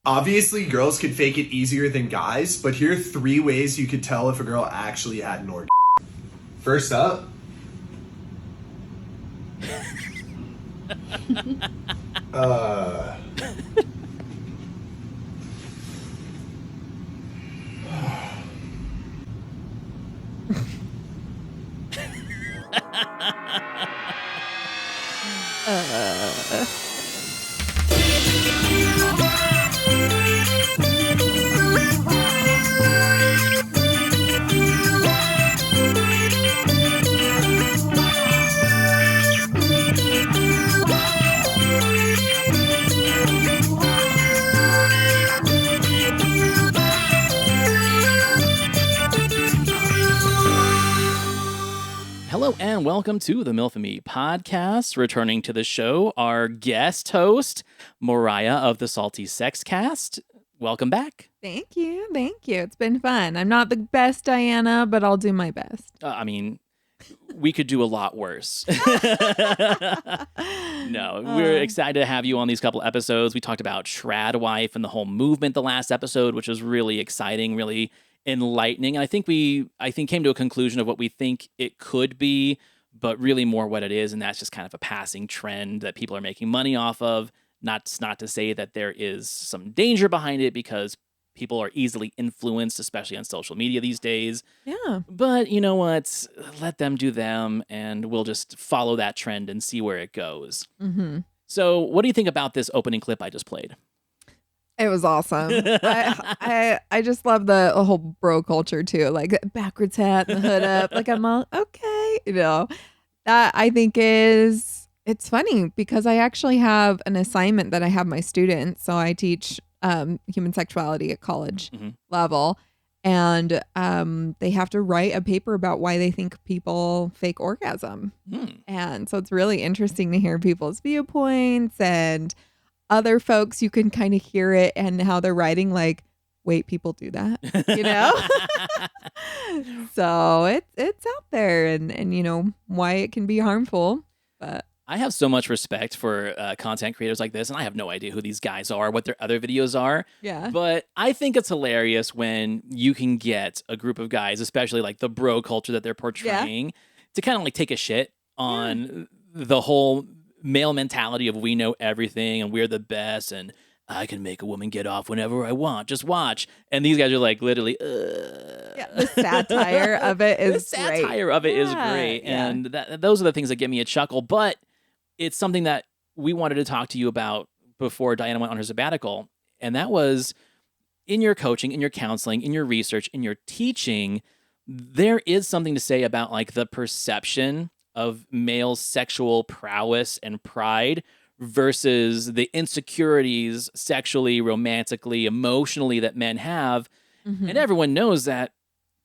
Obviously, girls could fake it easier than guys, but here are 3 ways you could tell if a girl actually had an orgasm. First up. Hello and welcome to the Milf and Me podcast. Returning to the show, our guest host, Mariah of the Salty SEXCAST. Welcome back. Thank you. It's been fun. I'm not the best Diana, but I'll do my best. We could do a lot worse. No, we're excited to have you on these couple episodes. We talked about Trad Wife and the whole movement the last episode, which was really exciting, really enlightening. And I think came to a conclusion of what we think it could be, but really more what it is. And that's just kind of a passing trend that people are making money off of. Not to say that there is some danger behind it, because people are easily influenced, especially on social media these days. Yeah. But you know what? Let them do them, and we'll just follow that trend and see where it goes. Mm-hmm. So what do you think about this opening clip I just played? It was awesome. I just love the whole bro culture too, like backwards hat and the hood up. Like I'm all okay, That I think it's funny because I actually have an assignment that I have my students. So I teach human sexuality at college level, and they have to write a paper about why they think people fake orgasm. And so it's really interesting to hear people's viewpoints and other folks. You can kind of hear it and how they're writing, like, wait, people do that, So it's out there, and why it can be harmful. But I have so much respect for content creators like this, and I have no idea who these guys are, what their other videos are. Yeah. But I think it's hilarious when you can get a group of guys, especially like the bro culture that they're portraying, to kind of like take a shit on the whole male mentality of we know everything and we're the best and I can make a woman get off whenever I want. Just watch. And these guys are like literally, the satire of it is great. Is great. And those are the things that give me a chuckle. But it's something that we wanted to talk to you about before Diana went on her sabbatical. And that was, in your coaching, in your counseling, in your research, in your teaching, there is something to say about like the perception of male sexual prowess and pride versus the insecurities sexually, romantically, emotionally that men have. And everyone knows that,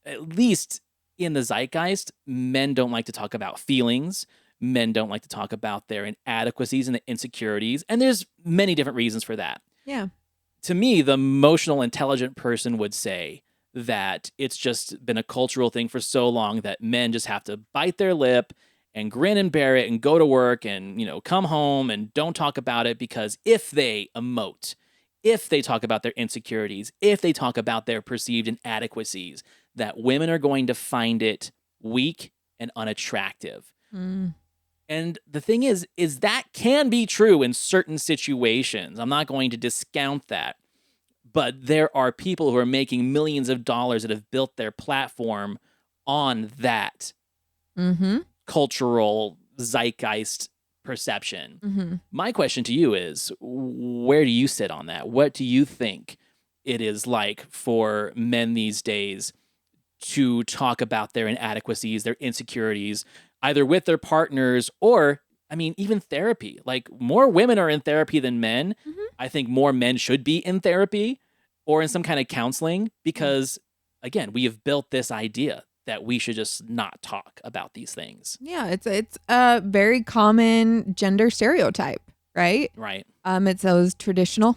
at least in the zeitgeist, men don't like to talk about feelings. Men don't like to talk about their inadequacies and the insecurities. And there's many different reasons for that. Yeah. To me, the emotional, intelligent person would say that it's just been a cultural thing for so long that men just have to bite their lip and grin and bear it and go to work and, come home and don't talk about it, because if they emote, if they talk about their insecurities, if they talk about their perceived inadequacies, that women are going to find it weak and unattractive. And the thing is that can be true in certain situations. I'm not going to discount that. But there are people who are making millions of dollars that have built their platform on that cultural zeitgeist perception. My question to you is, where do you sit on that? What do you think it is like for men these days to talk about their inadequacies, their insecurities, either with their partners or, even therapy? Like, more women are in therapy than men. I think more men should be in therapy or in some kind of counseling, because, again, we have built this idea that we should just not talk about these things. Yeah, it's a very common gender stereotype, right? Right. It's those traditional.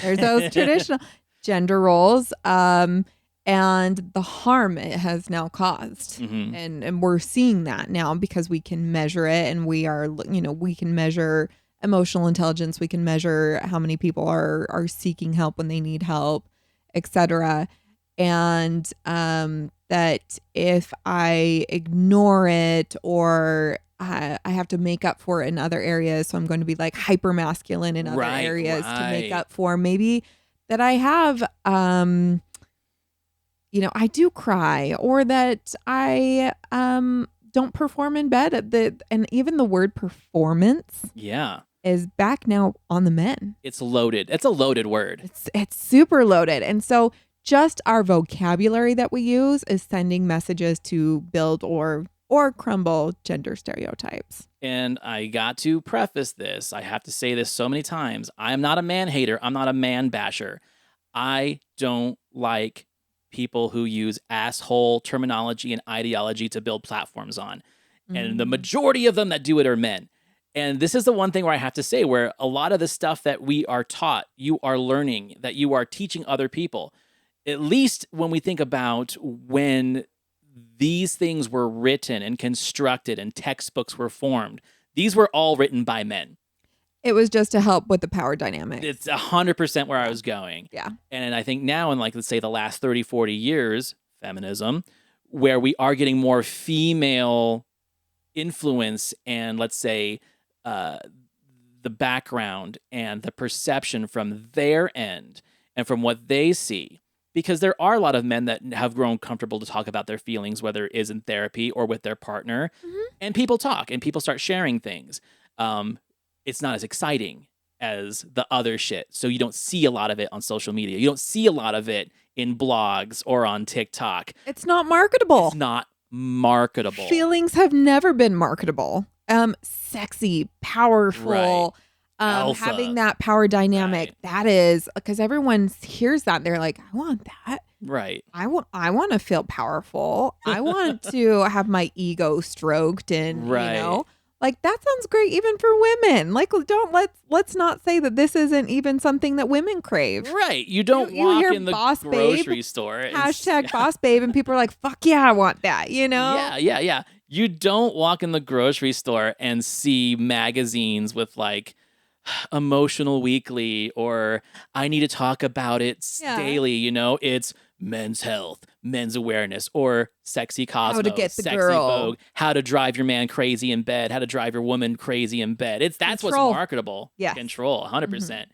There's those traditional gender roles, and the harm it has now caused, and we're seeing that now because we can measure it, and we are, we can measure emotional intelligence. We can measure how many people are seeking help when they need help, etc. And that if I ignore it or I have to make up for it in other areas, so I'm going to be like hyper masculine in other areas to make up for maybe that I have, I do cry, or that I don't perform in bed and even the word performance is back now on the men. It's loaded. It's a loaded word. It's super loaded. And so just our vocabulary that we use is sending messages to build or crumble gender stereotypes. And I got to preface this. I have to say this so many times. I'm not a man hater. I'm not a man basher. I don't like people who use asshole terminology and ideology to build platforms on. And the majority of them that do it are men. And this is the one thing where I have to say, where a lot of the stuff that we are taught, you are learning, that you are teaching other people, at least when we think about when these things were written and constructed and textbooks were formed, these were all written by men. It was just to help with the power dynamic. It's 100% where I was going. Yeah. And I think now in let's say the last 30, 40 years, feminism, where we are getting more female influence and let's say the background and the perception from their end and from what they see. Because there are a lot of men that have grown comfortable to talk about their feelings, whether it is in therapy or with their partner. And people talk and people start sharing things. It's not as exciting as the other shit. So you don't see a lot of it on social media. You don't see a lot of it in blogs or on TikTok. It's not marketable. It's not marketable. Feelings have never been marketable. Sexy, powerful, Alpha. having that power dynamic. That is because everyone hears that and they're like, I want that. Right. I want to feel powerful. I want to have my ego stroked and like that sounds great even for women. Like let's not say that this isn't even something that women crave. Right. You don't you walk hear in the boss grocery babe, store. Hashtag boss babe, and people are like, fuck yeah, I want that, Yeah. You don't walk in the grocery store and see magazines with like Emotional Weekly or I Need to Talk About It Daily. It's men's health, men's awareness, or Sexy Cosmos, how to get the Sexy girl. Vogue, how to drive your man crazy in bed, how to drive your woman crazy in bed. That's Control. what's marketable. Yes. Control, 100%.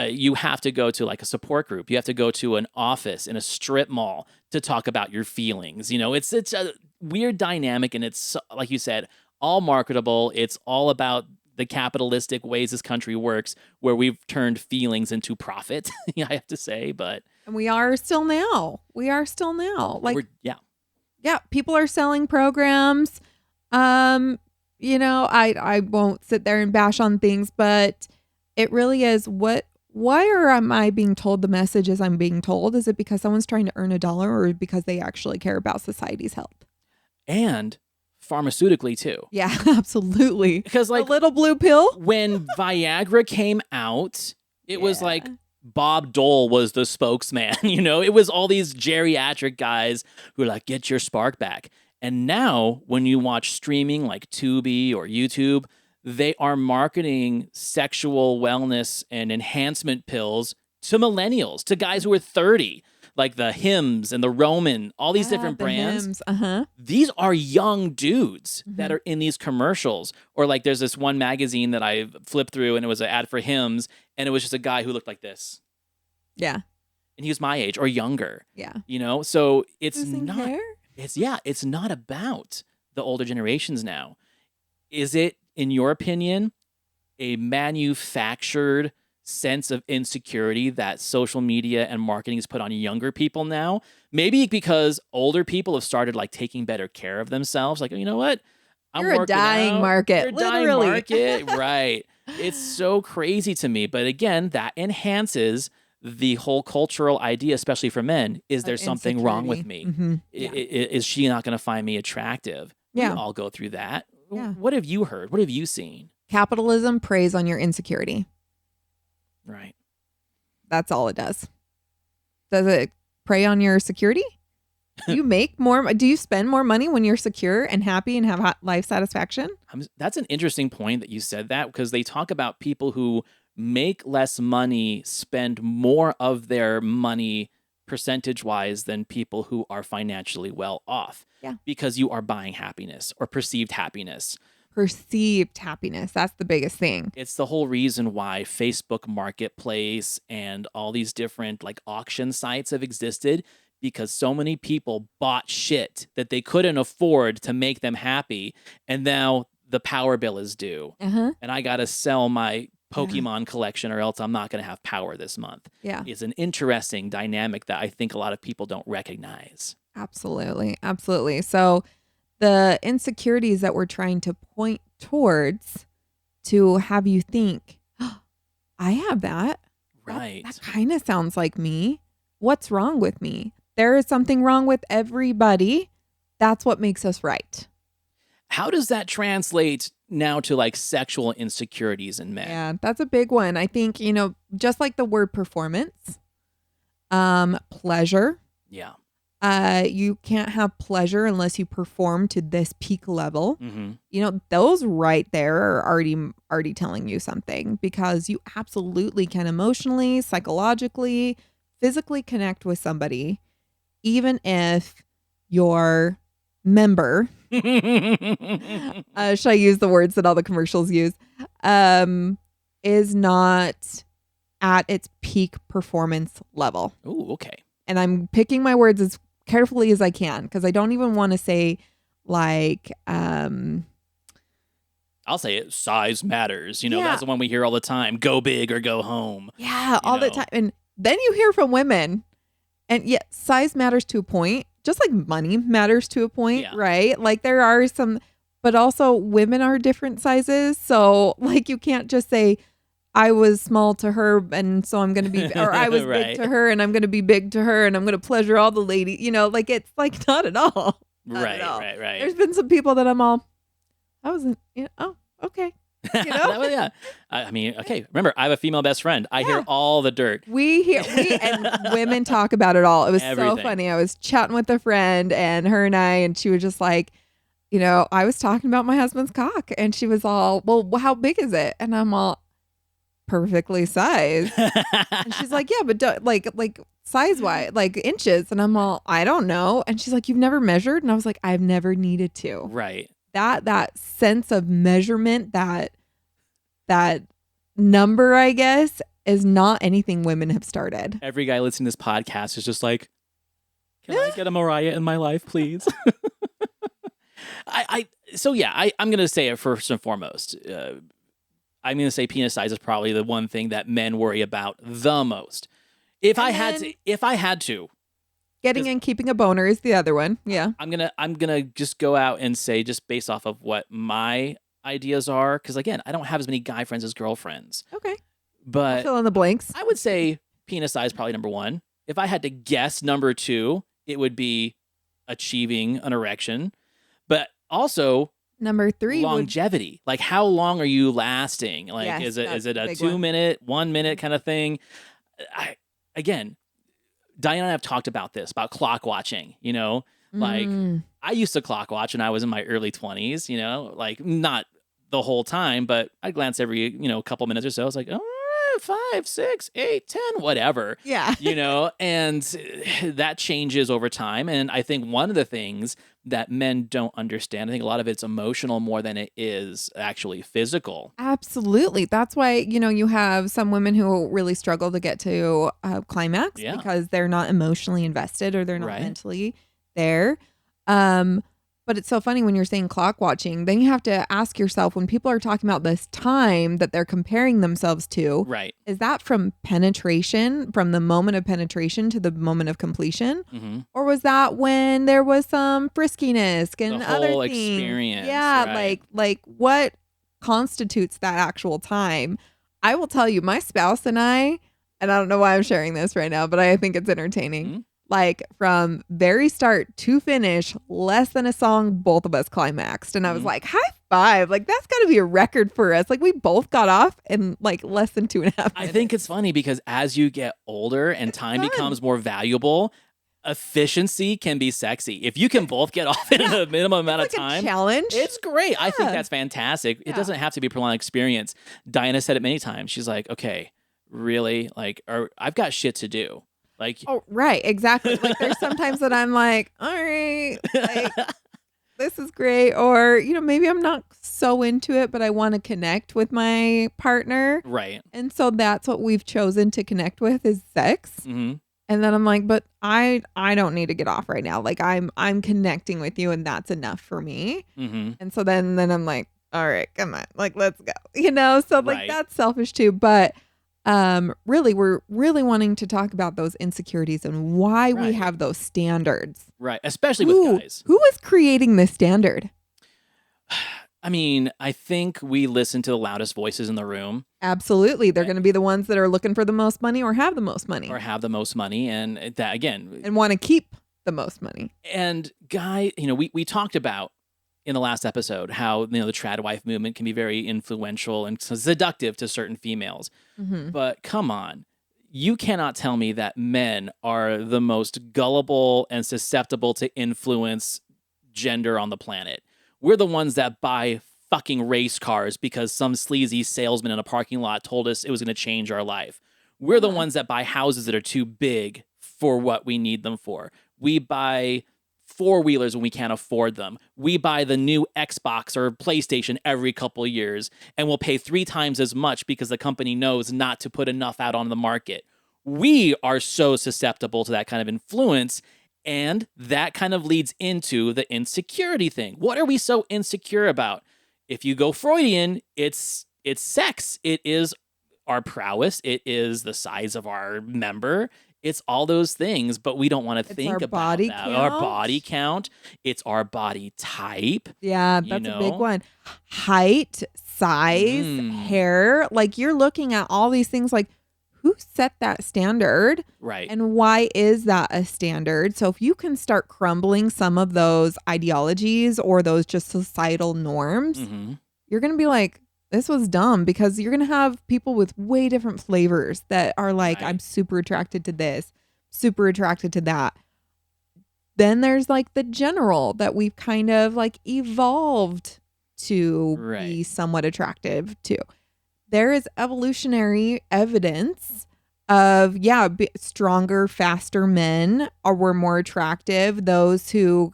You have to go to like a support group. You have to go to an office in a strip mall to talk about your feelings. It's a weird dynamic, and it's like you said, all marketable. It's all about the capitalistic ways this country works, where we've turned feelings into profit. I have to say, but and we are still now. Like yeah, people are selling programs. I won't sit there and bash on things, but it really is why am I being told the messages I'm being told? Is it because someone's trying to earn $1 or because they actually care about society's health? And pharmaceutically too. Yeah, absolutely. Because like a little blue pill. When Viagra came out, it was like Bob Dole was the spokesman. It was all these geriatric guys who were like, get your spark back. And now when you watch streaming like Tubi or YouTube, they are marketing sexual wellness and enhancement pills to millennials, to guys who are 30, like the Hims and the Roman, all these different brands. Hims. These are young dudes that are in these commercials. Or like there's this one magazine that I flipped through and it was an ad for Hims and it was just a guy who looked like this. Yeah. And he was my age or younger. Yeah. So it's losing not hair? It's not about the older generations now. Is it, in your opinion, a manufactured sense of insecurity that social media and marketing has put on younger people now? Maybe because older people have started like taking better care of themselves. Like, you know what? You're a dying market. You're a dying market. Right. It's so crazy to me. But again, that enhances the whole cultural idea, especially for men. Is there something wrong with me? Is she not going to find me attractive? Yeah. We all go through that. Yeah. What have you heard? What have you seen? Capitalism preys on your insecurity. Right. That's all it does. Does it prey on your security? Do you make more? Do you spend more money when you're secure and happy and have life satisfaction? That's an interesting point that you said that, because they talk about people who make less money spend more of their money percentage-wise than people who are financially well off. Yeah. Because you are buying happiness or perceived happiness. Perceived happiness. That's the biggest thing. It's the whole reason why Facebook Marketplace and all these different like auction sites have existed, because so many people bought shit that they couldn't afford to make them happy, and now the power bill is due, and I gotta sell my Pokemon collection or else I'm not gonna have power this month. Yeah. It's an interesting dynamic that I think a lot of people don't recognize. Absolutely. Absolutely. So the insecurities that we're trying to point towards to have you think, oh, I have that. Right. That kind of sounds like me. What's wrong with me? There is something wrong with everybody. That's what makes us right. How does that translate now to like sexual insecurities in men? Yeah, that's a big one. I think, just like the word performance, pleasure. Yeah. You can't have pleasure unless you perform to this peak level. Mm-hmm. Those right there are already telling you something, because you absolutely can emotionally, psychologically, physically connect with somebody, even if your member, should I use the words that all the commercials use, is not at its peak performance level. Oh, okay. And I'm picking my words as carefully as I can, because I don't even want to say like, I'll say it. Size matters. Yeah. That's the one we hear all the time. Go big or go home. yeah, all the time. And then you hear from women, and size matters to a point, just like money matters to a point, Yeah. right? Like there are some, but also women are different sizes. So like you can't just say, I was small to her, and so I'm going to be, or I was Right. big to her, and I'm going to be big to her, and I'm going to pleasure all the ladies. Like it's like not at all. Not Right, at all. right. There's been some people that I wasn't, oh, okay. Well, yeah. I mean, okay. Remember, I have a female best friend. I hear all the dirt. We and women talk about it all. It was Everything. so funny. I was chatting with a friend, and her and she was just like, I was talking about my husband's cock, and she was all, well, how big is it? And I'm all, perfectly sized. And she's like, yeah, but like size wise, like inches. And I'm all, I don't know. And she's like, you've never measured? And I was like, I've never needed to. Right. That sense of measurement, that number, I guess, is not anything women have started. Every guy listening to this podcast is just like, can I get a Mariah in my life, please? I'm going to say it first and foremost. I'm going to say penis size is probably the one thing that men worry about the most. If I had to, getting and keeping a boner is the other one. Yeah. I'm gonna just go out and say, just based off of what my ideas are, because again, I don't have as many guy friends as girlfriends. Okay. But fill in the blanks. I would say penis size probably number one. If I had to guess number two, it would be achieving an erection. But also number three, longevity. Like how long are you lasting? Like Yes, is it a big 2 one. minute, 1 minute kind of thing? Again, Diane and I have talked about this, about clock watching, like I used to clock watch when I was in my early 20s, like not the whole time, but I'd glance every, couple minutes or so. I was like, 5, 6, 8, 10, whatever. Yeah. And that changes over time. And I think one of the things that men don't understand, I think a lot of it's emotional more than it is actually physical. Absolutely. That's why, you have some women who really struggle to get to climax because they're not emotionally invested or they're not mentally there. But it's so funny when you're saying clock watching, then you have to ask yourself, when people are talking about this time that they're comparing themselves to, is that from penetration, from the moment of penetration to the moment of completion? Mm-hmm. Or was that when there was some friskiness and the other whole things? experience? Yeah, right. like what constitutes that actual time? I will tell you, my spouse and I don't know why I'm sharing this right now, but I think it's entertaining. Mm-hmm. Like from very start to finish, less than a song, both of us climaxed. And I was like, high five. Like that's got to be a record for us. Like we both got off in like less than 2.5 minutes. I think it's funny because as you get older and time becomes more valuable, efficiency can be sexy. If you can both get off in a minimum amount of time, challenge. it's great. I think that's fantastic. It doesn't have to be a prolonged experience. Diana said it many times. She's like, okay, really? Like, I've got shit to do. Like, oh, right, exactly. Like there's sometimes that I'm like, all right, like this is great. Or, maybe I'm not so into it, but I want to connect with my partner. right. And so that's what we've chosen to connect with is sex. Mm-hmm. And then I'm like, but I don't need to get off right now. Like I'm connecting with you and that's enough for me. Mm-hmm. And so then I'm like, all right, come on, like let's go. So like Right. that's selfish too. But really we're really wanting to talk about those insecurities and why we Right. have those standards. Right. Especially with guys. Who is creating this standard? I mean, I think we listen to the loudest voices in the room. Absolutely. They're going to be the ones that are looking for the most money or have the most money. And that, again, and want to keep the most money. and guy, we talked about in the last episode how, the trad wife movement can be very influential and seductive to certain females. Mm-hmm. But come on, you cannot tell me that men are the most gullible and susceptible to influence gender on the planet. We're the ones that buy fucking race cars because some sleazy salesman in a parking lot told us it was going to change our life. We're the ones that buy houses that are too big for what we need them for. We buy four-wheelers when we can't afford them. We buy the new Xbox or PlayStation every couple of years, and we'll pay 3 times as much because the company knows not to put enough out on the market. We are so susceptible to that kind of influence, and that kind of leads into the insecurity thing. What are we so insecure about? If you go Freudian, it's sex. It is our prowess. It is the size of our member. It's all those things, but we don't want to think about body that. count. Our body count. It's our body type. Yeah, that's a big one. Height, size, hair. Like you're looking at all these things like who set that standard? Right. And why is that a standard? So if you can start crumbling some of those ideologies or those just societal norms, you're going to be like, this was dumb, because you're going to have people with way different flavors that are like, Right. I'm super attracted to this, super attracted to that. Then there's like the general that we've kind of like evolved to be Right. somewhat attractive to. There is evolutionary evidence of, stronger, faster men were more attractive. Those who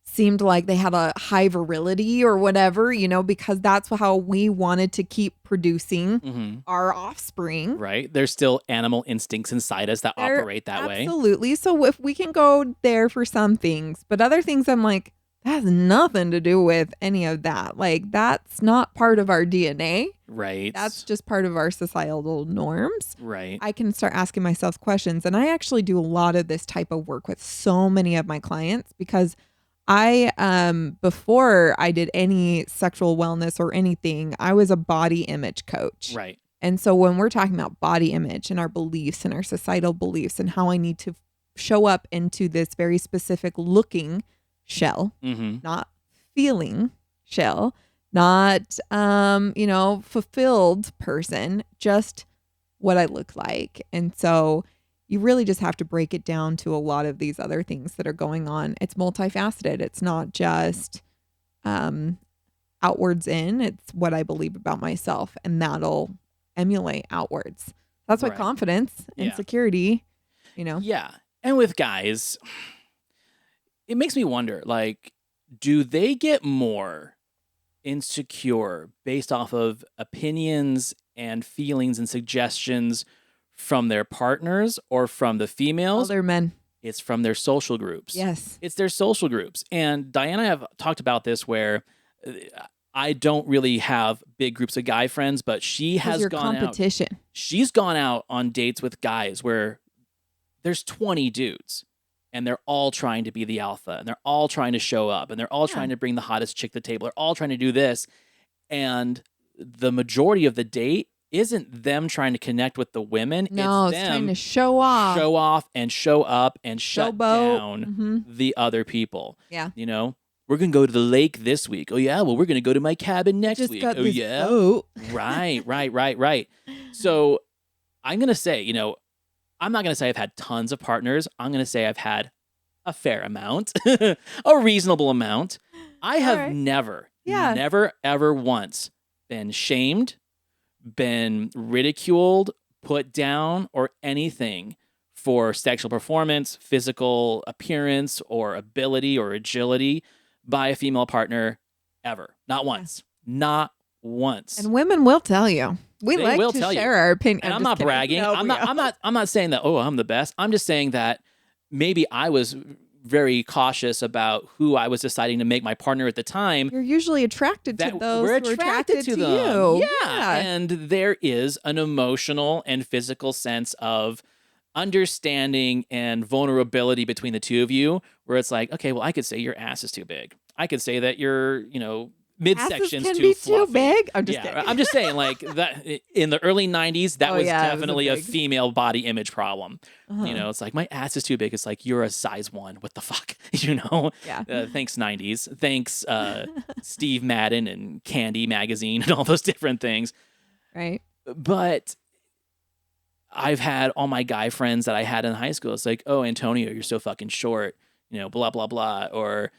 seemed like they had a high virility or whatever, because that's how we wanted to keep producing our offspring. Right. There's still animal instincts inside us that operate that way. Absolutely. So if we can go there for some things, but other things I'm like, that has nothing to do with any of that. Like, that's not part of our DNA. Right. That's just part of our societal norms. right. I can start asking myself questions. And I actually do a lot of this type of work with so many of my clients, because I, before I did any sexual wellness or anything, I was a body image coach. Right. And so when we're talking about body image and our beliefs and our societal beliefs and how I need to show up into this very specific looking shell, not feeling shell, not, fulfilled person, just what I look like. And so you really just have to break it down to a lot of these other things that are going on. It's multifaceted. It's not just outwards in. It's what I believe about myself, and that'll emulate outwards. That's why Right. confidence, Yeah. insecurity, Yeah. And with guys, it makes me wonder, like, do they get more insecure based off of opinions and feelings and suggestions from their partners or from the females? older men. It's from their social groups. Yes. It's their social groups. And Diana and I have talked about this, where I don't really have big groups of guy friends, but she has Your gone out. competition. She's gone out on dates with guys where there's 20 dudes and they're all trying to be the alpha, and they're all trying to show up, and they're all trying to bring the hottest chick to the table. They're all trying to do this. And the majority of the date isn't them trying to connect with the women. No, it's it's them trying to show off. show off and show up and shut Showboat. down the other people. Yeah. We're going to go to the lake this week. Oh, yeah. Well, we're going to go to my cabin next Just week. got Oh, this yeah. boat. Right. So I'm going to say, I'm not going to say I've had tons of partners. I'm going to say I've had a fair amount, a reasonable amount. I have never, ever once been shamed, been ridiculed, put down, or anything for sexual performance, physical appearance, or ability or agility by a female partner ever. Not once. Not once. And women will tell you. We They like will to tell share you. our opinion. And I'm not bragging. No, I'm not saying that, oh, I'm the best. I'm just saying that maybe I was very cautious about who I was deciding to make my partner at the time. You're usually attracted to those we're who are attracted to them. you. Yeah. And there is an emotional and physical sense of understanding and vulnerability between the two of you where it's like, okay, well, I could say your ass is too big. I could say that your, midsection's Asses can too be fluffy. too big. I'm just kidding. I'm just saying, like that in the early '90s, that was it was definitely a big. female body image problem. It's like my ass is too big. It's like you're a size 1. What the fuck, Yeah. Thanks '90s. Thanks Steve Madden and Candy magazine and all those different things. Right. But I've had all my guy friends that I had in high school. It's like, oh, Antonio, you're so fucking short. Blah blah blah, or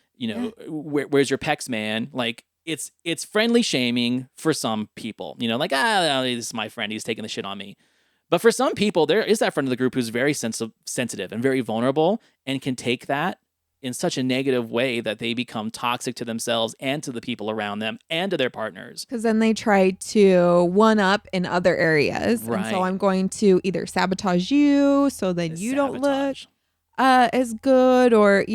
where's your pecs, man? Like. It's friendly shaming for some people, like, this is my friend, he's taking the shit on me. But for some people, there is that friend of the group who's very sensitive and very vulnerable and can take that in such a negative way that they become toxic to themselves and to the people around them and to their partners. Because then they try to one up in other areas. Right. And so I'm going to either sabotage you so then you don't look as good, or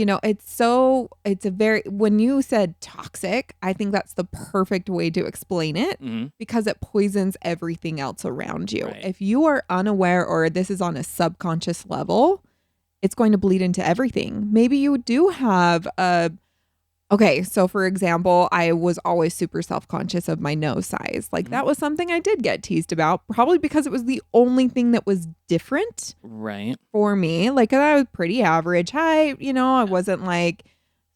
when you said toxic, I think that's the perfect way to explain it, because it poisons everything else around you. Right. If you are unaware, or this is on a subconscious level, it's going to bleed into everything. Maybe you do have so for example, I was always super self-conscious of my nose size. Like that was something I did get teased about, probably because it was the only thing that was different for me. Like I was pretty average height, I wasn't like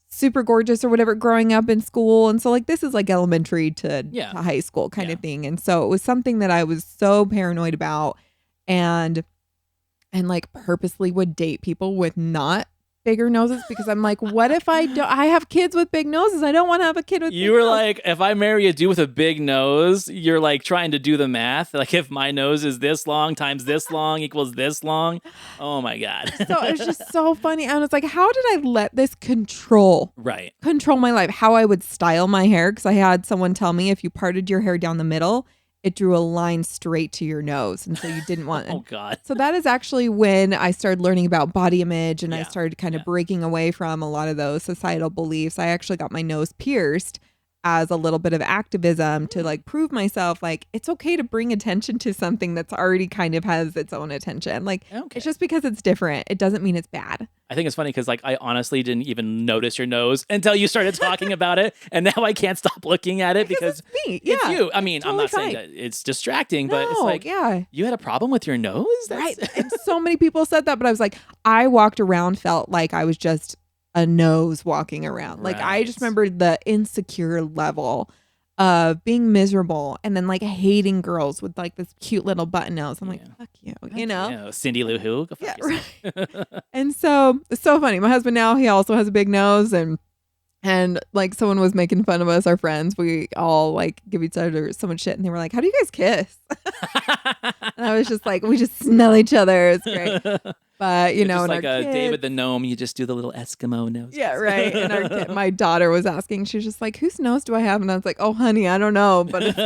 super gorgeous or whatever growing up in school. And so like this is like elementary to high school kind of thing. And so it was something that I was so paranoid about, and like purposely would date people with not bigger noses, because I'm like, what if I have kids with big noses? I don't want to have a kid with big You were nose. like, if I marry a dude with a big nose, you're like trying to do the math. Like if my nose is this long times this long equals this long. Oh my God. So it was just so funny. And it's like, how did I let this control my life? How I would style my hair. Because I had someone tell me if you parted your hair down the middle, it drew a line straight to your nose. And so you didn't want it. Oh God. So that is actually when I started learning about body image, and I started kind of breaking away from a lot of those societal beliefs. I actually got my nose pierced as a little bit of activism to like prove myself, like it's okay to bring attention to something that's already kind of has its own attention. Like it's just because it's different, it doesn't mean it's bad. I think it's funny because like I honestly didn't even notice your nose until you started talking about it, and now I can't stop looking at it because it's me. It's you. I mean, totally. I'm not saying that it's distracting, but it's like you had a problem with your nose, right? And so many people said that, but I was like, I walked around, felt like I was just a nose walking around. Like I just remember the insecure level of being miserable, and then like hating girls with like this cute little button nose. I'm like, fuck you, Cindy Lou Who. Go fuck yourself. Right. And so it's so funny. My husband now, he also has a big nose, and like someone was making fun of us, our friends. We all like give each other so much shit, and they were like, how do you guys kiss? And I was just like, we just smell each other. It's great. But just like David the Gnome, you just do the little Eskimo nose. Yeah, right. And my daughter was asking, she was just like, whose nose do I have? And I was like, oh, honey, I don't know, but it's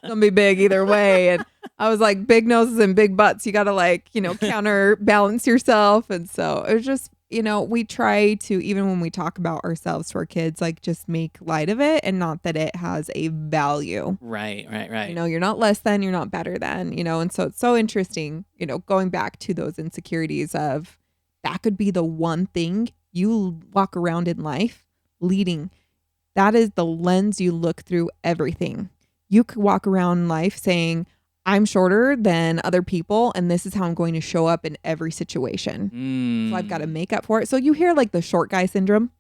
gonna be big either way. And I was like, big noses and big butts, you gotta like, counterbalance yourself. And so it was just, we try to, even when we talk about ourselves to our kids, like just make light of it, and not that it has a value. Right. You're not less than, you're not better than, and so it's so interesting, going back to those insecurities of that could be the one thing you walk around in life leading. That is the lens you look through everything. You could walk around life saying, I'm shorter than other people, and this is how I'm going to show up in every situation. So I've got to make up for it. So you hear like the short guy syndrome,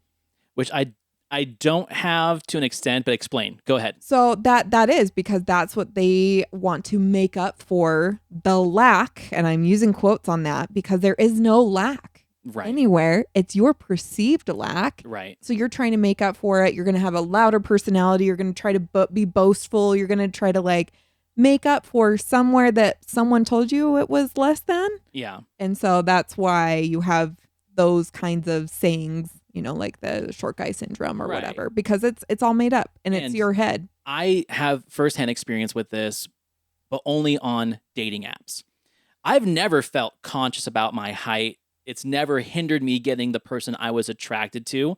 which I I don't have to an extent, but explain. Go ahead. So that is because that's what they want to make up for the lack. And I'm using quotes on that because there is no lack anywhere. It's your perceived lack. Right. So you're trying to make up for it. You're going to have a louder personality. You're going to try to be boastful. You're going to try to like make up for somewhere that someone told you it was less than. Yeah. And so that's why you have those kinds of sayings, you know, like the short guy syndrome or whatever, because it's all made up and it's your head. I have firsthand experience with this, but only on dating apps. I've never felt conscious about my height. It's never hindered me getting the person I was attracted to.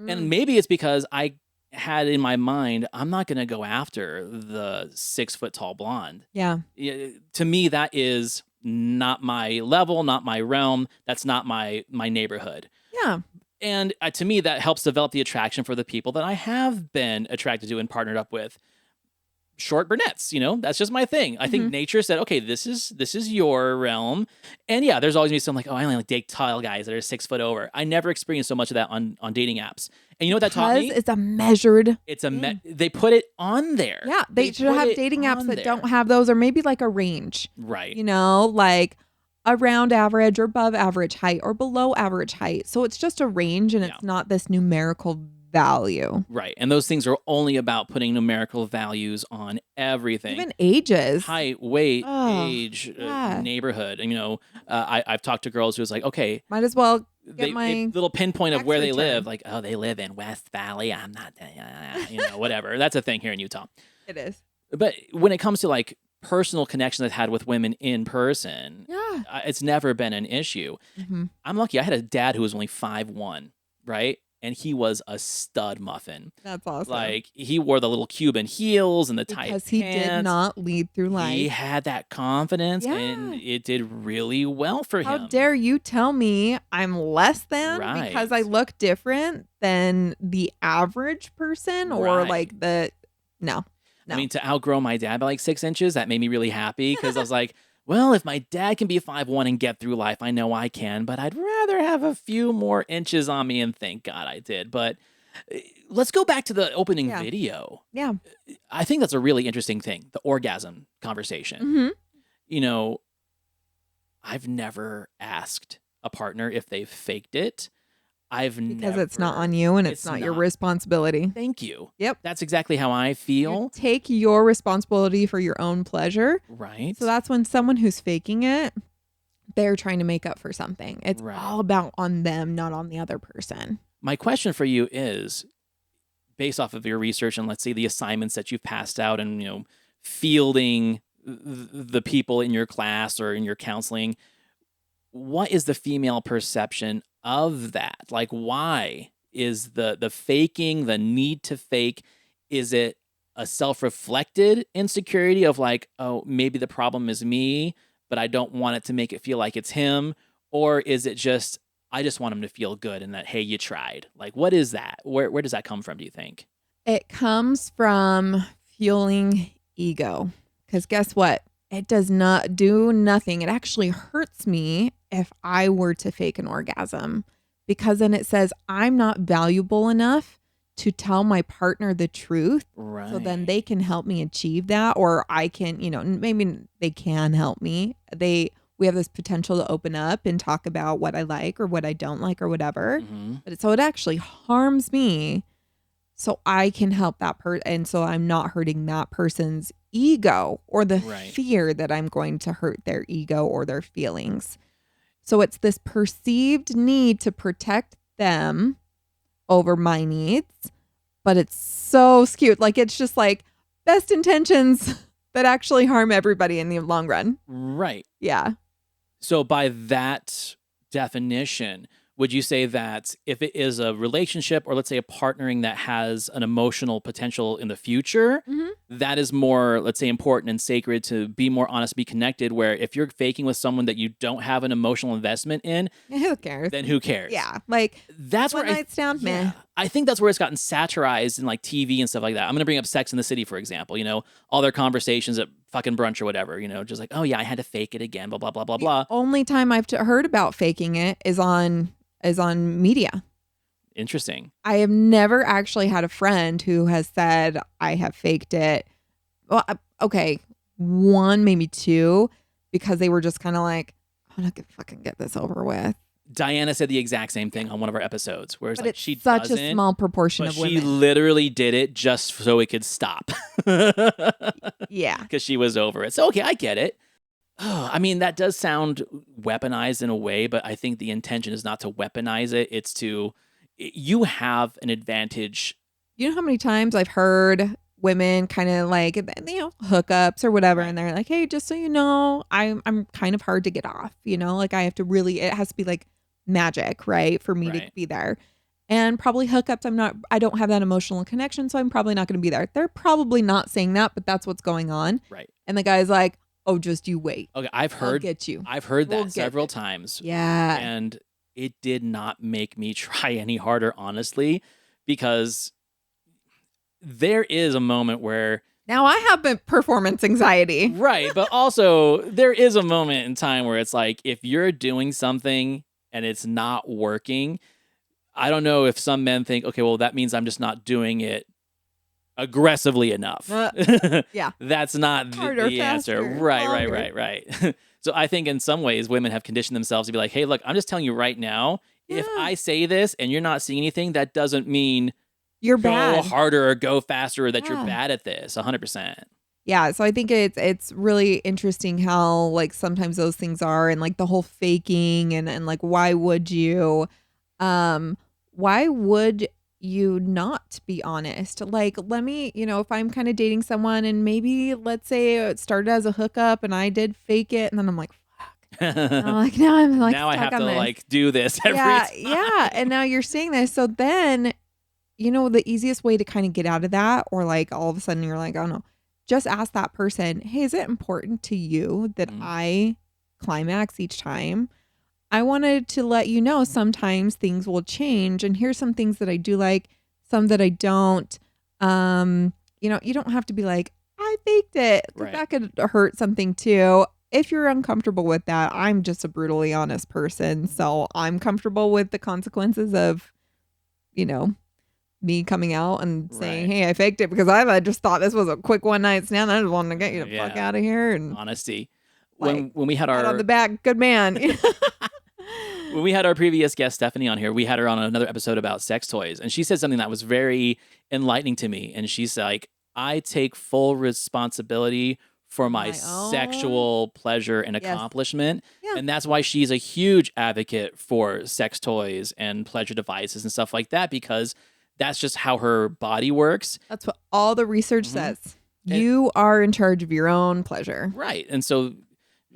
And maybe it's because I had in my mind, I'm not going to go after the 6 foot tall blonde. Yeah. To me, that is not my level, not my realm. That's not my neighborhood. Yeah. And to me, that helps develop the attraction for the people that I have been attracted to and partnered up with. Short brunettes, you know, that's just my thing. I think nature said, okay, this is your realm. And yeah, there's always going to be something like, oh, I only like date tall guys that are 6 foot over. I never experienced so much of that on dating apps. And you know what that taught me? It's a measured. It's they put it on there. Yeah, they should have dating apps that don't have those, or maybe like a range. Right. You know, like around average or above average height or below average height. So it's just a range and it's not this numerical value. Right. And those things are only about putting numerical values on everything. Even ages. Height, weight, age, neighborhood. And, you know, I've talked to girls who's like, okay. Might as well get they my little pinpoint of where they return. live. Like, oh, they live in West Valley. I'm not, you know, whatever. That's a thing here in Utah. It is. But when it comes to like personal connections I've had with women in person, it's never been an issue. I'm lucky. I had a dad who was only 5'1", right? And he was a stud muffin. That's awesome. Like, he wore the little Cuban heels and the tight pants. Because he did not lead through life. He had that confidence, and it did really well for him. How dare you tell me I'm less than because I look different than the average person or like no. I mean, to outgrow my dad by like 6 inches, that made me really happy because I was like, well, if my dad can be 5'1" and get through life, I know I can, but I'd rather have a few more inches on me, and thank God I did. But let's go back to the opening video. Yeah. I think that's a really interesting thing, the orgasm conversation. You know, I've never asked a partner if they've faked it. Because it's not on you and it's not your responsibility. Thank you. Yep. That's exactly how I feel. You take your responsibility for your own pleasure. Right. So that's when someone who's faking it, they're trying to make up for something. It's all about on them, not on the other person. My question for you is, based off of your research and let's say the assignments that you've passed out and, you know, fielding the people in your class or in your counseling, what is the female perception of that? Like, why is the faking, the need to fake, is it a self-reflected insecurity of like, oh, maybe the problem is me, but I don't want it to make it feel like it's him? Or is it just, I just want him to feel good and that, hey, you tried? Like, what is that? Where does that come from, do you think? It comes from fueling ego. Because guess what? It does not do nothing. It actually hurts me if I were to fake an orgasm, because then it says I'm not valuable enough to tell my partner the truth. Right. So then they can help me achieve that, or I can, you know, maybe they can help me. We have this potential to open up and talk about what I like or what I don't like or whatever. But so it actually harms me so I can help that person. And so I'm not hurting that person's ego or the fear that I'm going to hurt their ego or their feelings. So it's this perceived need to protect them over my needs, but it's so skewed. Like, it's just like best intentions that actually harm everybody in the long run. Right. Yeah. So by that definition, would you say that if it is a relationship or let's say a partnering that has an emotional potential in the future, that is more, let's say, important and sacred to be more honest, be connected, where if you're faking with someone that you don't have an emotional investment in, who cares? then who cares? Yeah. Like, that's one where night stand, meh. I think that's where it's gotten satirized in like TV and stuff like that. I'm going to bring up Sex in the City, for example, you know, all their conversations at fucking brunch or whatever, you know, just like, oh yeah, I had to fake it again, blah, blah, blah, blah, blah. Only time I've heard about faking it is on media. Interesting. I have never actually had a friend who has said I have faked it. Well, okay, one, maybe two, because they were just kind of like, I'm not gonna fucking get this over with. Diana said the exact same thing on one of our episodes, where it's But like it's she such doesn't, a small proportion but of she women. literally did it just so it could stop. Yeah. Because she was over it. So, okay, I get it. Oh, I mean, that does sound weaponized in a way, but I think the intention is not to weaponize it. It's to, you have an advantage. You know how many times I've heard women kind of like, hookups or whatever, Right. and they're like, hey, just so you know, I'm kind of hard to get off, like I have to really, it has to be like magic, right, for me to Right. be there. And probably hookups, I don't have that emotional connection, so I'm probably not going to be there. They're probably not saying that, but that's what's going on. Right. And the guy's like, oh, just you wait. Okay, I'll I've get you. heard We'll that get several it. times. Yeah. And it did not make me try any harder, honestly, because there is a moment where, Now I have performance anxiety. right, but also there is a moment in time where it's like, if you're doing something and it's not working, I don't know if some men think, okay, well, that means I'm just not doing it aggressively enough. Yeah. That's not Harder, the answer. faster, longer. Right. So I think in some ways women have conditioned themselves to be like, hey, look, I'm just telling you right now, if Yeah. I say this and you're not seeing anything, that doesn't mean You're go bad. harder or go faster or that you're Yeah. bad at this. 100%. Yeah, so I think it's really interesting how like sometimes those things are, and like the whole faking and like why would you not be honest? Like, let me, if I'm kind of dating someone and maybe let's say it started as a hookup and I did fake it, and then I'm like, fuck. I'm like, now I'm like now I stuck have to on this. like do this every Yeah, time. yeah. And now you're saying this. So then, the easiest way to kind of get out of that, or like all of a sudden you're like, oh no, just ask that person, hey, is it important to you that I climax each time? I wanted to let you know sometimes things will change, and here's some things that I do like, some that I don't. You don't have to be like, I faked it, 'cause Right. that could hurt something too. If you're uncomfortable with that, I'm just a brutally honest person, so I'm comfortable with the consequences of, me coming out and saying, Right. hey, I faked it because I just thought this was a quick one night stand. I just wanted to get you the fuck Yeah. out of here. And Honesty. like, When we had pat on our the back, good man. when we had our previous guest Stephanie on here, we had her on another episode about sex toys, and she said something that was very enlightening to me. And she's like, I take full responsibility for my My own. sexual pleasure and Yes. accomplishment. Yeah. And that's why she's a huge advocate for sex toys and pleasure devices and stuff like that, because that's just how her body works. That's what all the research Mhm. says. And- You are in charge of your own pleasure. Right. And so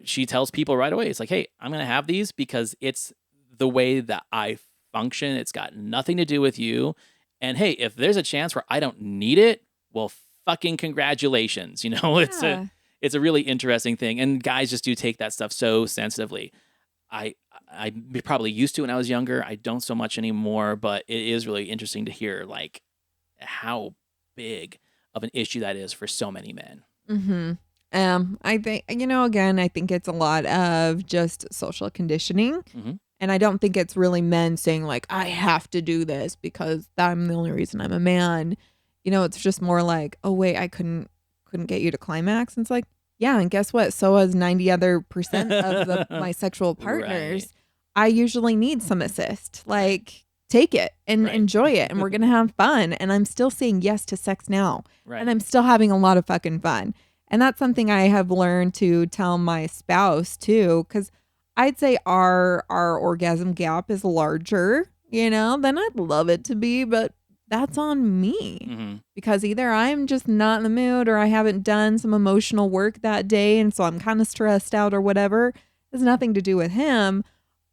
she tells people right away, it's like, hey, I'm going to have these because it's the way that I function. It's got nothing to do with you. And hey, if there's a chance where I don't need it, well, fucking congratulations. Yeah. It's a really interesting thing. And guys just do take that stuff so sensitively. I probably used to when I was younger. I don't so much anymore, but it is really interesting to hear like how big of an issue that is for so many men. Mm-hmm. I think, again, I think it's a lot of just social conditioning. Mhm. And I don't think it's really men saying like, I have to do this because I'm the only reason I'm a man. It's just more like, oh wait, I couldn't get you to climax. And it's like, yeah, and guess what? So has 90 other % of my sexual partners. Right. I usually need some assist. Like, take it and Right. enjoy it, and we're gonna have fun. And I'm still saying yes to sex now. Right. And I'm still having a lot of fucking fun. And that's something I have learned to tell my spouse too, because I'd say our orgasm gap is larger, than I'd love it to be, but that's on me. Mhm. Because either I'm just not in the mood or I haven't done some emotional work that day, and so I'm kind of stressed out or whatever. It has nothing to do with him,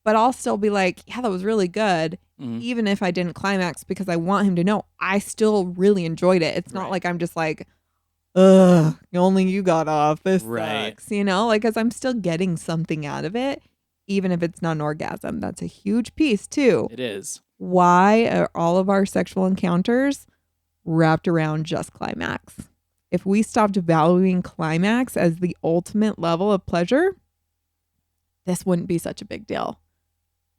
but I'll still be like, yeah, that was really good. Mhm. Even if I didn't climax, because I want him to know I still really enjoyed it. It's not Right. like I'm just like, ugh, only you got off. This Right. sucks, because I'm still getting something out of it, even if it's not an orgasm. That's a huge piece too. It is. Why are all of our sexual encounters wrapped around just climax? If we stopped valuing climax as the ultimate level of pleasure, this wouldn't be such a big deal.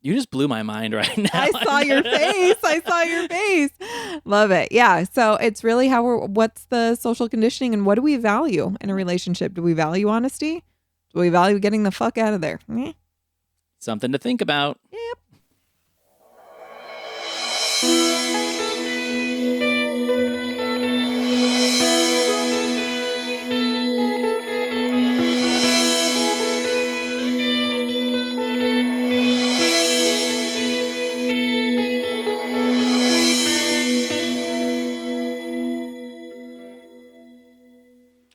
You just blew my mind right now. I saw your face. I saw your face. Love it. Yeah. So it's really what's the social conditioning and what do we value in a relationship? Do we value honesty? Do we value getting the fuck out of there? Something to think about. Yep.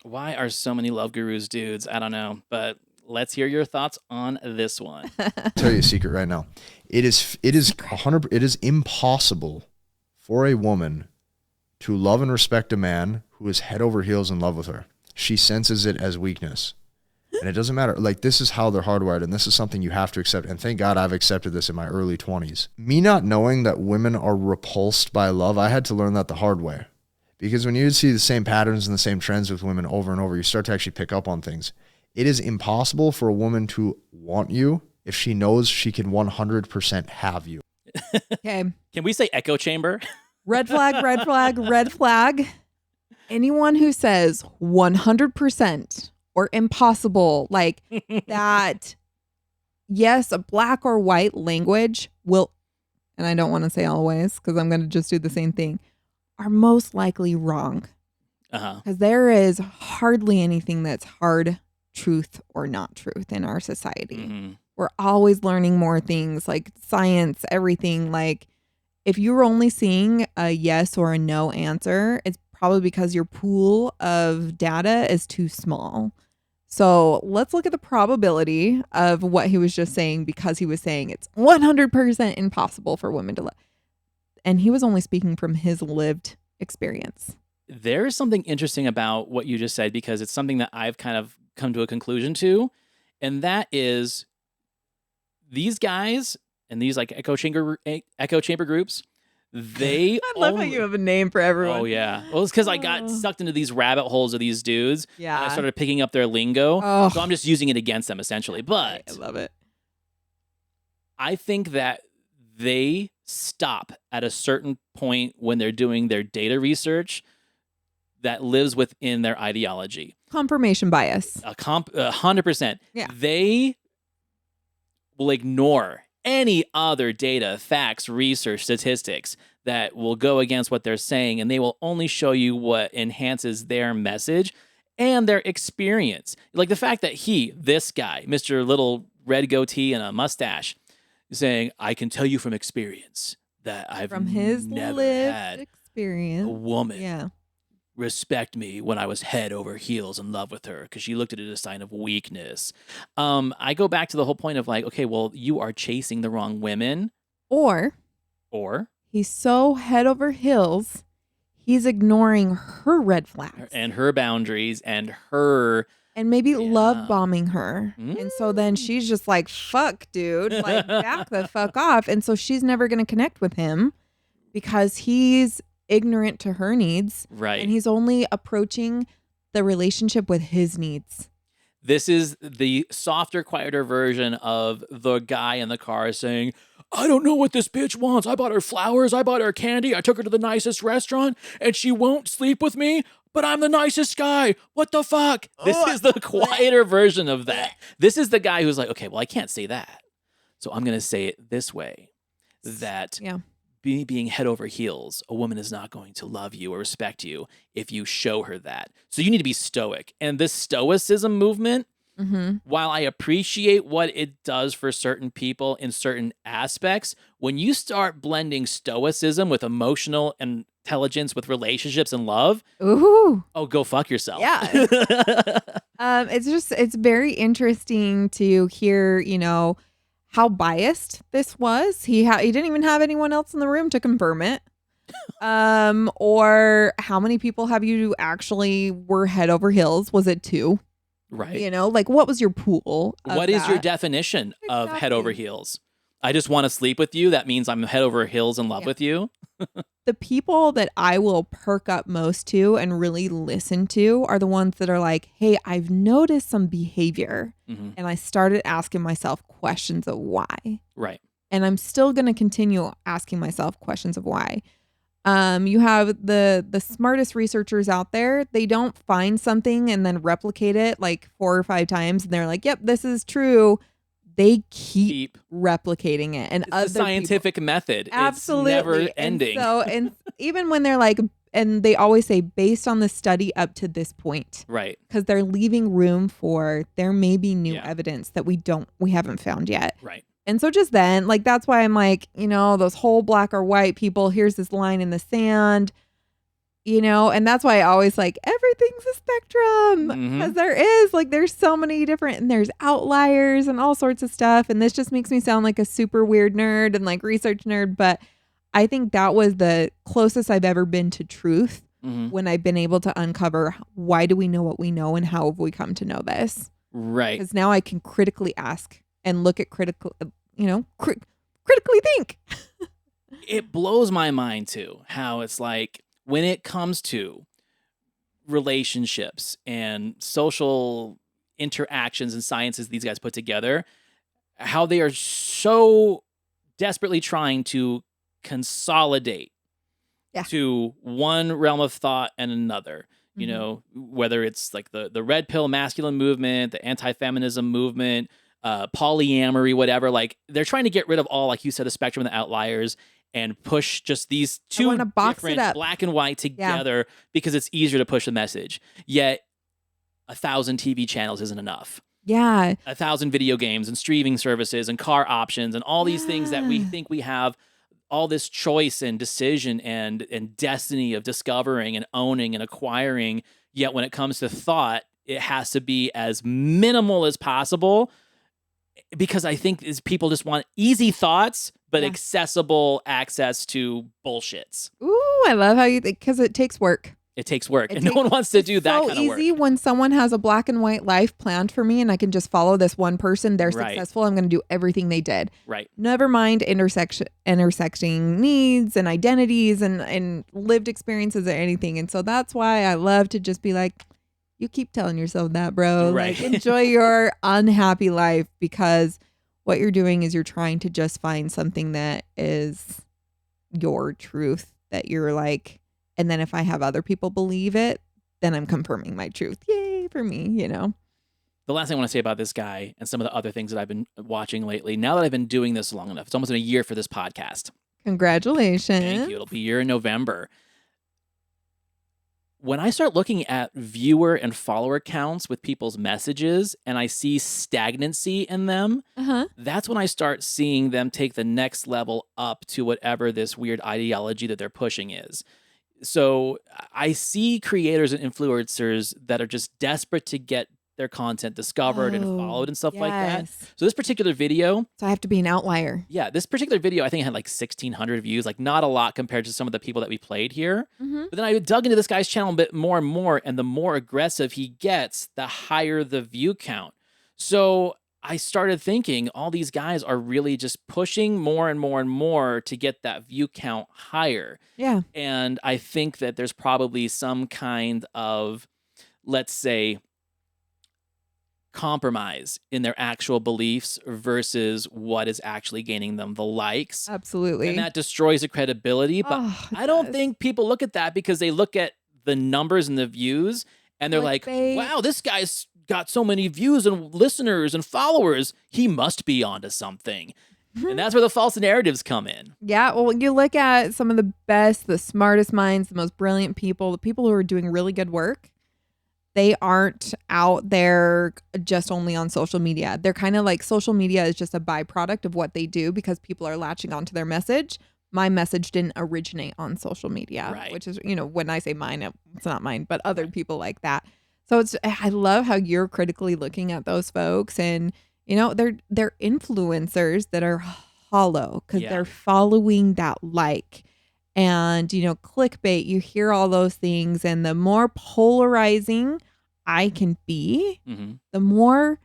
Why are so many love gurus dudes? I don't know, but let's hear your thoughts on this one. I'll tell you a secret right now. It is impossible for a woman to love and respect a man who is head over heels in love with her. She senses it as weakness. And it doesn't matter. Like, this is how they're hardwired, and this is something you have to accept. And thank God I've accepted this in my early 20s. Me not knowing that women are repulsed by love, I had to learn that the hard way. Because when you see the same patterns and the same trends with women over and over, you start to actually pick up on things. It is impossible for a woman to want you if she knows she can 100% have you. Okay. Can we say echo chamber? Red flag, red flag, red flag. Anyone who says 100% or impossible, like that, yes, a black or white language will, and I don't want to say always because I'm going to just do the same thing, are most likely wrong. Because there is hardly anything that's hard truth or not truth in our society. Mm-hmm. We're always learning more things like science, everything. Like if you're only seeing a yes or a no answer, it's probably because your pool of data is too small. So let's look at the probability of what he was just saying, because he was saying it's 100% impossible for women to love. And he was only speaking from his lived experience. There is something interesting about what you just said, because it's something that I've kind of come to a conclusion to. And that is these guys and these like echo chamber groups, they I love how you have a name for everyone. Oh, yeah. Well, it's because I got sucked into these rabbit holes of these dudes. Yeah. And I started picking up their lingo. Oh. So I'm just using it against them, essentially. But I love it. I think that they stop at a certain point when they're doing their data research that lives within their ideology. Confirmation bias. 100%. Yeah. They will ignore any other data, facts, research, statistics that will go against what they're saying, and they will only show you what enhances their message and their experience. Like the fact that this guy, Mr. Little Red Goatee and a mustache, is saying, I can tell you from experience that I've From his never lived had experience. a woman Yeah. respect me when I was head over heels in love with her, because she looked at it as a sign of weakness. I go back to the whole point of like, okay, well, you are chasing the wrong women. Or he's so head over heels, he's ignoring her red flags and her boundaries and her... and maybe love bombing her. And so then she's just like, fuck, dude, like back the fuck off. And so she's never going to connect with him because he's ignorant to her needs. Right. And he's only approaching the relationship with his needs. This is the softer, quieter version of the guy in the car saying, I don't know what this bitch wants. I bought her flowers. I bought her candy. I took her to the nicest restaurant and she won't sleep with me, but I'm the nicest guy. What the fuck? This is the quieter version of that. This is the guy who's like, okay, well, I can't say that. So I'm going to say it this way, that being head over heels, a woman is not going to love you or respect you if you show her that. So you need to be stoic. And this stoicism movement, while I appreciate what it does for certain people in certain aspects, when you start blending stoicism with emotional intelligence with relationships and love, go fuck yourself. Yeah. It's very interesting to hear, how biased this was. He didn't even have anyone else in the room to confirm it. Or how many people have you actually were head over heels? Was it 2? Right. Like what was your pool? What is your definition of head over heels? I just want to sleep with you. That means I'm head over heels in love with you. The people that I will perk up most to and really listen to are the ones that are like, hey, I've noticed some behavior and I started asking myself questions of why. Right. And I'm still going to continue asking myself questions of why. You have the smartest researchers out there. They don't find something and then replicate it like 4 or 5 times. And they're like, yep, this is true. They keep replicating it. And it's other the scientific method. Absolutely. It's never ending. And even when they're like, and they always say based on the study up to this point. Right. Because they're leaving room for there may be new evidence that we haven't found yet. Right. And so just then, like, that's why I'm like, those whole black or white people, here's this line in the sand, and that's why I always like everything's a spectrum, because there is like, there's so many different, and there's outliers and all sorts of stuff. And this just makes me sound like a super weird nerd and like research nerd. But I think that was the closest I've ever been to truth when I've been able to uncover why do we know what we know and how have we come to know this? Right. Because now I can critically ask and look at critically think. It blows my mind too, how it's like when it comes to relationships and social interactions and sciences these guys put together, how they are so desperately trying to consolidate to one realm of thought and another. Whether it's like the red pill masculine movement, the anti-feminism movement, polyamory, whatever, like they're trying to get rid of all, like you said, the spectrum and the outliers and push just these two different black and white together because it's easier to push the message. Yet 1,000 TV channels isn't enough. Yeah. 1,000 video games and streaming services and car options and all these things that we think we have all this choice and decision and destiny of discovering and owning and acquiring. Yet when it comes to thought, it has to be as minimal as possible, because I think people just want easy thoughts, but accessible access to bullshits. Ooh, I love how you think, because it takes work. It takes work, and no one wants to do that kind of work. It's so easy when someone has a black and white life planned for me and I can just follow this one person. They're successful. I'm going to do everything they did. Right. Never mind intersecting needs and identities and lived experiences or anything. And so that's why I love to just be like, you keep telling yourself that, bro. Right. Like, enjoy your unhappy life, because what you're doing is you're trying to just find something that is your truth, that you're like, and then if I have other people believe it, then I'm confirming my truth. Yay for me, The last thing I want to say about this guy and some of the other things that I've been watching lately, now that I've been doing this long enough, it's almost been a year for this podcast. Congratulations. Thank you. It'll be a year in November. When I start looking at viewer and follower counts with people's messages and I see stagnancy in them, that's when I start seeing them take the next level up to whatever this weird ideology that they're pushing is. So I see creators and influencers that are just desperate to get their content discovered and followed and stuff like that. So this particular video... So I have to be an outlier. Yeah, this particular video, I think, had like 1,600 views, like not a lot compared to some of the people that we played here. But then I dug into this guy's channel a bit more and more, and the more aggressive he gets, the higher the view count. So I started thinking all these guys are really just pushing more and more and more to get that view count higher. Yeah. And I think that there's probably some kind of, let's say, compromise in their actual beliefs versus what is actually gaining them the likes. Absolutely. And that destroys the credibility. But I don't think people look at that because they look at the numbers and the views and they're like, wow, this guy's got so many views and listeners and followers. He must be onto something. And that's where the false narratives come in. Yeah. Well, you look at some of the best, the smartest minds, the most brilliant people, the people who are doing really good work. They aren't out there just only on social media. They're kind of like, social media is just a byproduct of what they do because people are latching onto their message. My message didn't originate on social media, which is, when I say mine, it's not mine, but other people like that. So I love how you're critically looking at those folks, and, they're influencers that are hollow because they're following that like. And, clickbait, you hear all those things. And the more polarizing I can be, the more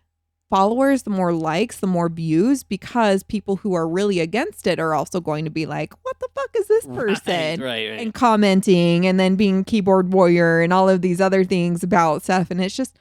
followers, the more likes, the more views, because people who are really against it are also going to be like, what the fuck is this person? Right. And commenting and then being keyboard warrior and all of these other things about stuff. And it's just,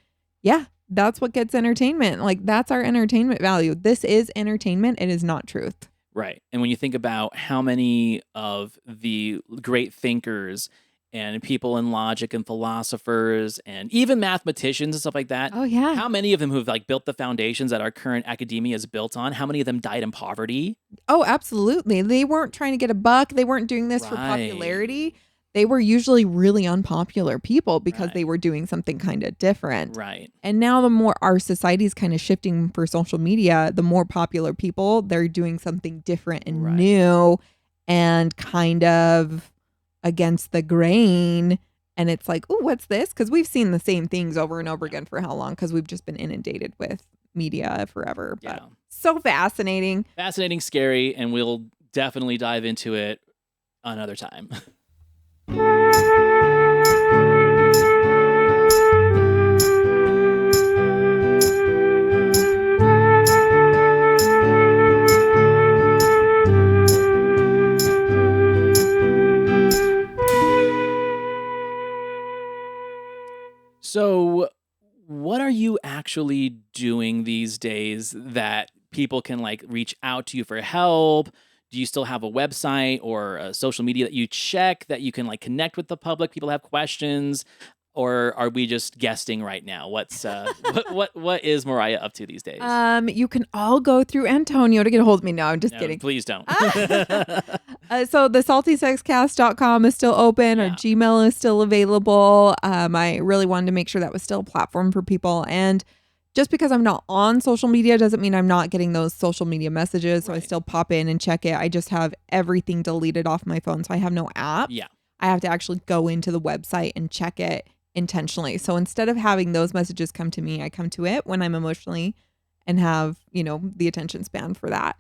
that's what gets entertainment. Like, that's our entertainment value. This is entertainment. It is not truth. Right. And when you think about how many of the great thinkers and people in logic and philosophers and even mathematicians and stuff like that, Oh yeah. how many of them who've like built the foundations that our current academia is built on, how many of them died in poverty? Oh, absolutely. They weren't trying to get a buck. They weren't doing this for Right. popularity. They were usually really unpopular people because Right. they were doing something kind of different. Right. And now the more our society is kind of shifting for social media, the more popular people, they're doing something different and Right. new and kind of against the grain. And it's like, oh, what's this? Because we've seen the same things over and over again for how long? Because we've just been inundated with media forever. But Yeah. so fascinating. Fascinating, scary, and we'll definitely dive into it another time. So, what are you actually doing these days that people can like reach out to you for help? Do you still have a website or a social media that you check that you can like connect with the public? People have questions, or are we just guessing right now? What's what is Mariah up to these days? You can all go through Antonio to get a hold of me. No, I'm just No, kidding. please don't. So the saltysexcast.com is still open. Our Yeah. Gmail is still available. I really wanted to make sure that was still a platform for people. And just because I'm not on social media doesn't mean I'm not getting those social media messages. So I Right. still pop in and check it. I just have everything deleted off my phone. So I have no app. Yeah. I have to actually go into the website and check it intentionally. So instead of having those messages come to me, I come to it when I'm emotionally and have, the attention span for that.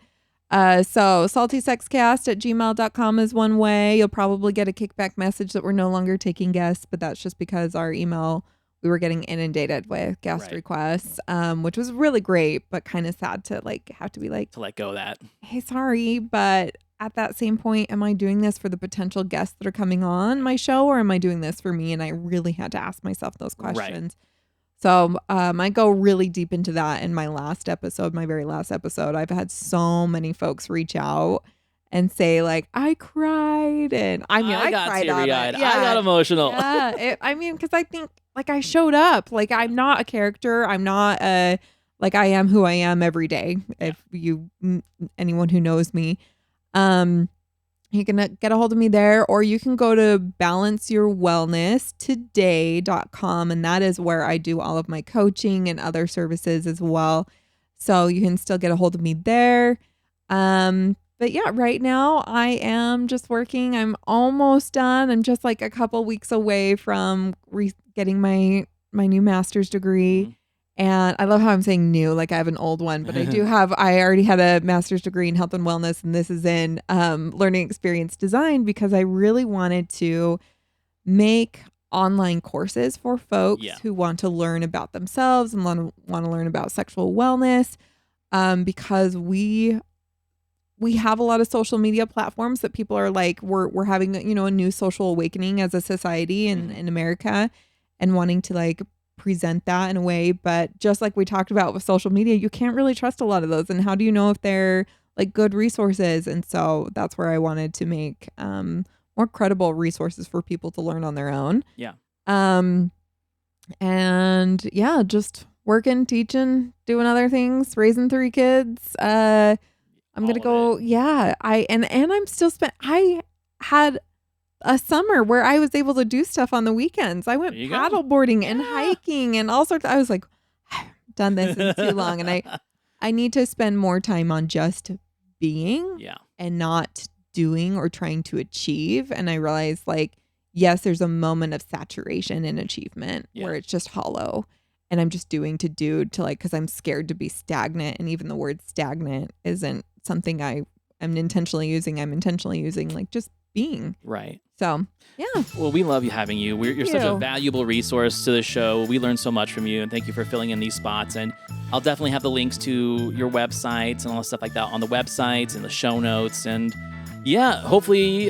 So saltysexcast@gmail.com is one way. You'll probably get a kickback message that we're no longer taking guests, but that's just because our email, we were getting inundated with guest Right. requests, which was really great, but kind of sad to have to be like, To let go of that. hey, sorry, but at that same point, am I doing this for the potential guests that are coming on my show, or am I doing this for me? And I really had to ask myself those Right. questions. So I go really deep into that in my last episode, my very last episode. I've had so many folks reach out and say like, I cried. And I got cried on it. teary-eyed. I got emotional. Yeah. Because I think like I showed up. Like I'm not a character. I'm not like I am who I am every day. If anyone who knows me, you can get a hold of me there, or you can go to balanceyourwellnesstoday.com, and that is where I do all of my coaching and other services as well. So you can still get a hold of me there. But yeah, right now I am just working. I'm almost done. I'm just like a couple weeks away from getting my new master's degree. Mhm. And I love how I'm saying new, like I have an old one, but I already had a master's degree in health and wellness, and this is in learning experience design, because I really wanted to make online courses for folks who want to learn about themselves and want to learn about sexual wellness, because we have a lot of social media platforms that people are like, we're having, a new social awakening as a society in America, and wanting to like present that in a way. But just like we talked about with social media, you can't really trust a lot of those. And how do you know if they're like good resources? And so that's where I wanted to make more credible resources for people to learn on their own. Yeah. And yeah, just working, teaching, doing other things, raising 3 kids. I'm going to go. Yeah. I'm still I had a summer where I was able to do stuff on the weekends. I went paddleboarding and hiking and all sorts. I was like, I've done this in too long. And I need to spend more time on just being and not doing or trying to achieve. And I realized like, yes, there's a moment of saturation in achievement where it's just hollow. And I'm just doing to do to like, because I'm scared to be stagnant. And even the word stagnant isn't something I am intentionally using. I'm intentionally using like just being. Right. So, yeah. Well, we love having you. You're such a valuable resource to the show. We learned so much from you, and thank you for filling in these spots. And I'll definitely have the links to your websites and all the stuff like that on the websites and the show notes. And yeah, hopefully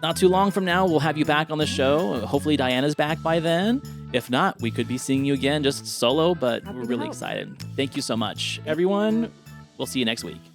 not too long from now, we'll have you back on the show. Hopefully Diana's back by then. If not, we could be seeing you again just solo, but we're really excited. Thank you so much, everyone. We'll see you next week.